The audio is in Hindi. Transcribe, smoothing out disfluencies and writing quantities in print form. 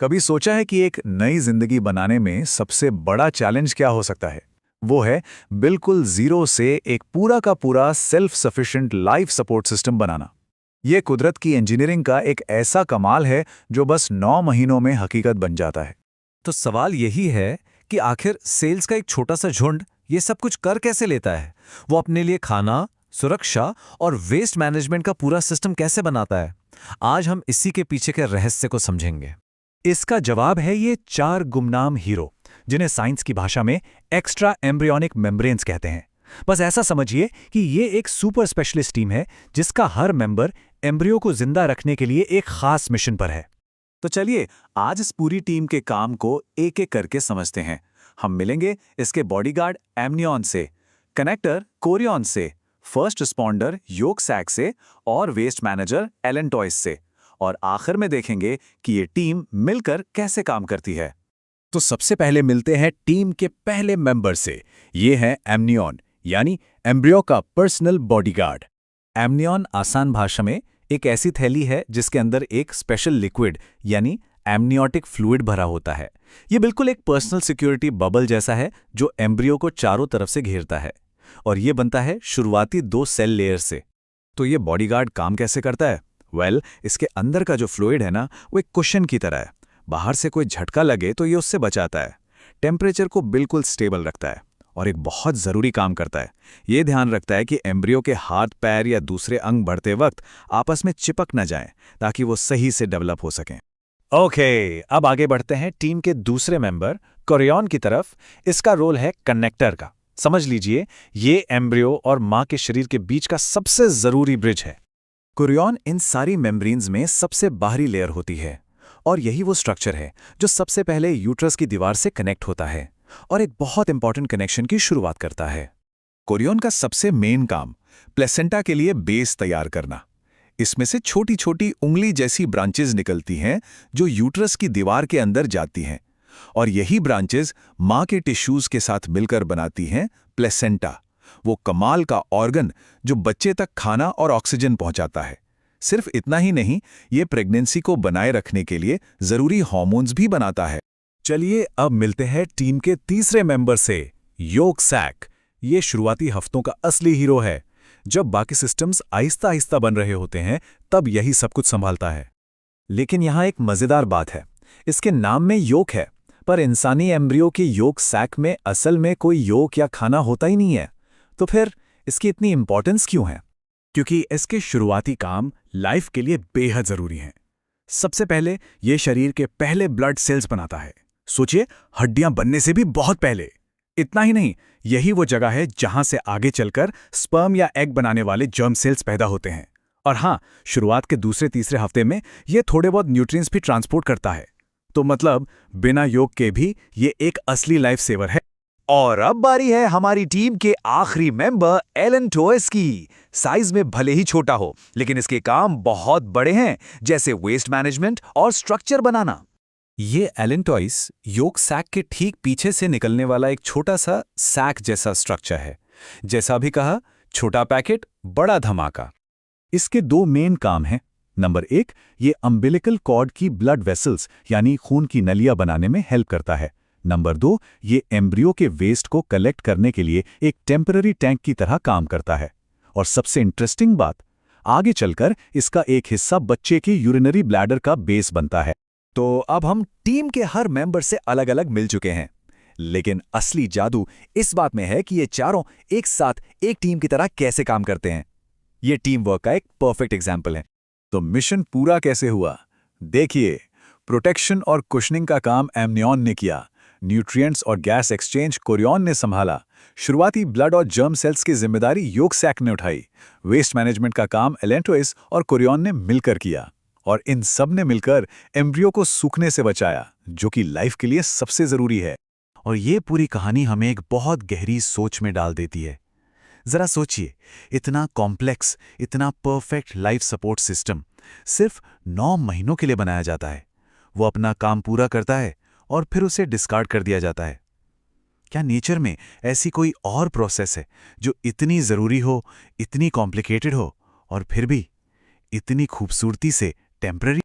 कभी सोचा है कि एक नई जिंदगी बनाने में सबसे बड़ा चैलेंज क्या हो सकता है? वो है बिल्कुल जीरो से एक पूरा का पूरा self sufficient life support system बनाना। ये कुदरत की इंजीनियरिंग का एक ऐसा कमाल है जो बस 9 महीनों में हकीकत बन जाता है। तो सवाल यही है कि आखिर सेल्स का एक छोटा सा झुंड ये सब कुछ कर कैसे लेता है। वो अपने लिए खाना, सुरक्षा और वेस्ट मैनेजमेंट का पूरा सिस्टम कैसे बनाता है। आज हम इसी के पीछे के रहस्य को समझेंगे। इसका जवाब है ये 4 गुमनाम हीरो, जिन्हें साइंस की भाषा में एक्स्ट्रा एम्ब्रियोनिक मेम्ब्रेन्स कहते हैं। बस ऐसा समझिए कि ये एक सुपर स्पेशलिस्ट टीम है जिसका हर मेंबर एम्ब्रियो को जिंदा रखने के लिए एक खास मिशन पर है। तो चलिए आज इस पूरी टीम के काम को एक एक करके समझते हैं। हम मिलेंगे इसके बॉडीगार्ड एमनियॉन से, कनेक्टर कोरियन से, फर्स्ट रिस्पॉन्डर योगसैक से और वेस्ट मैनेजर एलेंटॉयस से, और आखिर में देखेंगे कि ये टीम मिलकर कैसे काम करती है। तो सबसे पहले मिलते हैं टीम के पहले मेंबर से। ये है एमनियॉन, यानी एम्ब्रियो का पर्सनल बॉडीगार्ड। एमनियॉन आसान भाषा में एक ऐसी थैली है जिसके अंदर एक स्पेशल लिक्विड यानी एमनियोटिक फ्लूइड भरा होता है। ये बिल्कुल एक पर्सनल सिक्योरिटी बबल जैसा है जो एम्ब्रियो को चारों तरफ से घेरता है, और ये बनता है शुरुआती 2 सेल लेयर से। तो ये बॉडीगार्ड काम कैसे करता है? इसके अंदर का जो फ्लूइड है ना, वो एक कुशन की तरह है। बाहर से कोई झटका लगे तो ये उससे बचाता है, टेम्परेचर को बिल्कुल स्टेबल रखता है, और एक बहुत ज़रूरी काम करता है। ये ध्यान रखता है कि एम्ब्रियो के हाथ, पैर या दूसरे अंग बढ़ते वक्त आपस में चिपक न जाएं, ताकि वो सही से डेवलप हो सकें। ओके, अब आगे बढ़ते हैं टीम के दूसरे मेंबर कोरियन की तरफ। इसका रोल है कनेक्टर का। समझ लीजिए, ये एम्ब्रियो और माँ के शरीर के बीच का सबसे ज़रूरी ब्रिज है। कोरियन इन सारी मेम्ब्रेन्स में सबसे बाहरी लेयर होती है, और यही वो स्ट्रक्चर है जो सबसे पहले यूट्रस की दीवार से कनेक्ट होता है और एक बहुत इंपॉर्टेंट कनेक्शन की शुरुआत करता है। कोरियन का सबसे मेन काम प्लेसेंटा के लिए बेस तैयार करना। इसमें से छोटी छोटी उंगली जैसी ब्रांचेज निकलती हैं जो यूट्रस की दीवार के अंदर जाती हैं, और यही ब्रांचेज माँ के टिश्यूज के साथ मिलकर बनाती हैं प्लेसेंटा, वो कमाल का ऑर्गन जो बच्चे तक खाना और ऑक्सीजन पहुंचाता है। सिर्फ इतना ही नहीं, ये प्रेगनेंसी को बनाए रखने के लिए जरूरी हार्मोन्स भी बनाता है। चलिए अब मिलते हैं टीम के तीसरे मेंबर से, योगसैक। ये शुरुआती हफ्तों का असली हीरो है। जब बाकी सिस्टम्स आहिस्ता आहिस्ता बन रहे होते हैं, तब यही सब कुछ संभालता है। लेकिन यहाँ एक मजेदार बात है, इसके नाम में योक है, पर इंसानी एम्ब्रियो के योगसैक में असल में कोई योक या खाना होता ही नहीं है। तो फिर इसकी इतनी इंपॉर्टेंस क्यों है? क्योंकि इसके शुरुआती काम लाइफ के लिए बेहद जरूरी हैं। सबसे पहले ये शरीर के पहले ब्लड सेल्स बनाता है। सोचिए, हड्डियां बनने से भी बहुत पहले। इतना ही नहीं, यही वो जगह है जहां से आगे चलकर स्पर्म या एग बनाने वाले जर्म सेल्स पैदा होते हैं। और हाँ, शुरुआत के दूसरे तीसरे हफ्ते में ये थोड़े बहुत न्यूट्रिएंट्स भी ट्रांसपोर्ट करता है। तो मतलब बिना योग के भी ये एक असली लाइफ सेवर है। और अब बारी है हमारी टीम के आखिरी मेंबर एलेंटॉयस की। साइज में भले ही छोटा हो, लेकिन इसके काम बहुत बड़े हैं, जैसे वेस्ट मैनेजमेंट और स्ट्रक्चर बनाना। ये एलेंटॉयस योगसैक के ठीक पीछे से निकलने वाला एक छोटा सा सैक जैसा स्ट्रक्चर है। जैसा भी कहा, छोटा पैकेट बड़ा धमाका। इसके 2 मेन काम हैं। नंबर 1, ये अम्बिलिकल कॉर्ड की ब्लड वेसल्स यानी खून की नलियां बनाने में हेल्प करता है। नंबर 2, ये एम्ब्रियो के वेस्ट को कलेक्ट करने के लिए एक टेम्पररी टैंक की तरह काम करता है। और सबसे इंटरेस्टिंग बात, आगे चलकर इसका एक हिस्सा बच्चे की यूरिनरी ब्लैडर का बेस बनता है। तो अब हम टीम के हर मेंबर से अलग अलग मिल चुके हैं, लेकिन असली जादू इस बात में है कि ये चारों एक साथ एक टीम की तरह कैसे काम करते हैं। ये टीम वर्क का एक परफेक्ट एग्जाम्पल है। तो मिशन पूरा कैसे हुआ? देखिए, प्रोटेक्शन और कुशनिंग का काम एमनियॉन ने किया, न्यूट्रिएंट्स और गैस एक्सचेंज कोरियन ने संभाला, शुरुआती ब्लड और जर्म सेल्स की जिम्मेदारी योगसैक ने उठाई, वेस्ट मैनेजमेंट का काम एलेंटॉयस और कोरियन ने मिलकर किया, और इन सब ने मिलकर एम्ब्रियो को सूखने से बचाया, जो कि लाइफ के लिए सबसे जरूरी है। और ये पूरी कहानी हमें एक बहुत गहरी सोच में डाल देती है। जरा सोचिए, इतना कॉम्प्लेक्स, इतना परफेक्ट लाइफ सपोर्ट सिस्टम सिर्फ 9 महीनों के लिए बनाया जाता है। वो अपना काम पूरा करता है और फिर उसे डिस्कार्ड कर दिया जाता है। क्या नेचर में ऐसी कोई और प्रोसेस है जो इतनी जरूरी हो, इतनी कॉम्प्लिकेटेड हो, और फिर भी इतनी खूबसूरती से टेम्पररी